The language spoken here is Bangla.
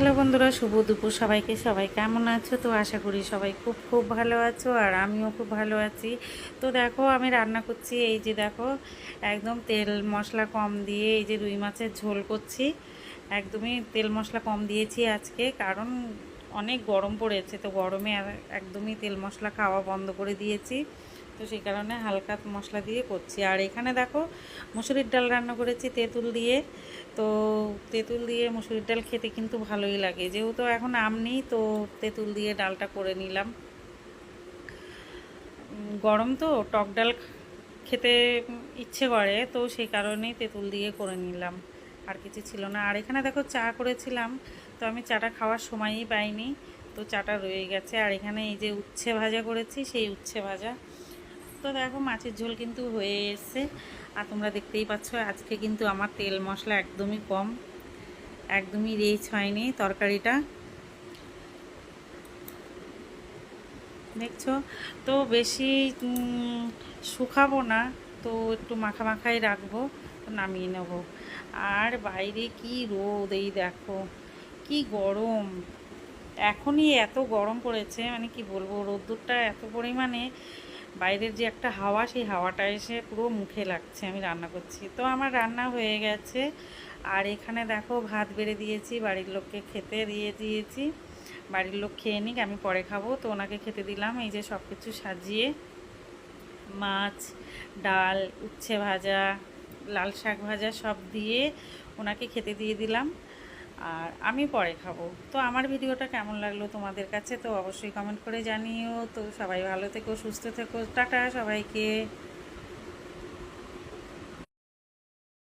হ্যালো বন্ধুরা, শুভ দুপুর সবাইকে। সবাই কেমন আছো? তো আশা করি সবাই খুব খুব ভালো আছো, আর আমিও খুব ভালো আছি। তো দেখো আমি রান্না করছি, এই যে দেখো একদম তেল মশলা কম দিয়ে এই যে রুই মাছের ঝোল করছি। একদমই তেল মশলা কম দিয়েছি আজকে, কারণ অনেক গরম পড়েছে, তো গরমে একদমই তেল মশলা খাওয়া বন্ধ করে দিয়েছি। তো সেই কারণে হালকা মশলা দিয়ে করছি। আর এখানে দেখো মুসুরির ডাল রান্না করেছি তেঁতুল দিয়ে। তো তেঁতুল দিয়ে মুসুরির ডাল খেতে কিন্তু ভালোই লাগে, যেহেতু এখন আম নেই তো তেঁতুল দিয়ে ডালটা করে নিলাম। গরম তো টক ডাল খেতে ইচ্ছে করে, তো সেই কারণেই তেঁতুল দিয়ে করে নিলাম, আর কিছু ছিল না। আর এখানে দেখো চা করেছিলাম, তো আমি চাটা খাওয়ার সময়ই পাইনি, তো চাটা রয়ে গেছে। আর এখানে এই যে উচ্ছে ভাজা করেছি, সেই উচ্ছে ভাজা। তো দেখো মাছের ঝোল কিন্তু হয়ে এসছে, আর তোমরা দেখতেই পাচ্ছ আজকে কিন্তু আমার তেল মশলা একদমই কম, একদমই রিচ হয়নি তরকারিটা, দেখছো। তো বেশি শুকাবো না, তো একটু মাখা মাখাই রাখবো, তো নামিয়ে নেব। আর বাইরে কি রোদ, এই দেখো কি গরম, এখনই এত গরম পড়েছে, মানে কি বলবো, রোদ্দুরটা এত পরিমাণে, বাইরের যে একটা হাওয়া, সেই হাওয়াটা এসে পুরো মুখে লাগছে। আমি রান্না করছি, তো আমার রান্না হয়ে গেছে। আর এখানে দেখো ভাত বেড়ে দিয়েছি, বাড়ির লোককে খেতে দিয়ে দিয়েছি। বাড়ির লোক খেয়ে নিক, আমি পরে খাবো, তো ওনাকে খেতে দিলাম। এই যে সব কিছু সাজিয়ে মাছ, ডাল, উচ্ছে ভাজা, লাল শাক ভাজা সব দিয়ে ওনাকে খেতে দিয়ে দিলাম, আর আমি পরে খাবো। তো আমার ভিডিওটা কেমন লাগলো তোমাদের কাছে, তো অবশ্যই কমেন্ট করে জানিও। তো সবাই ভালো থেকো, সুস্থ থেকো, টাটা সবাইকে।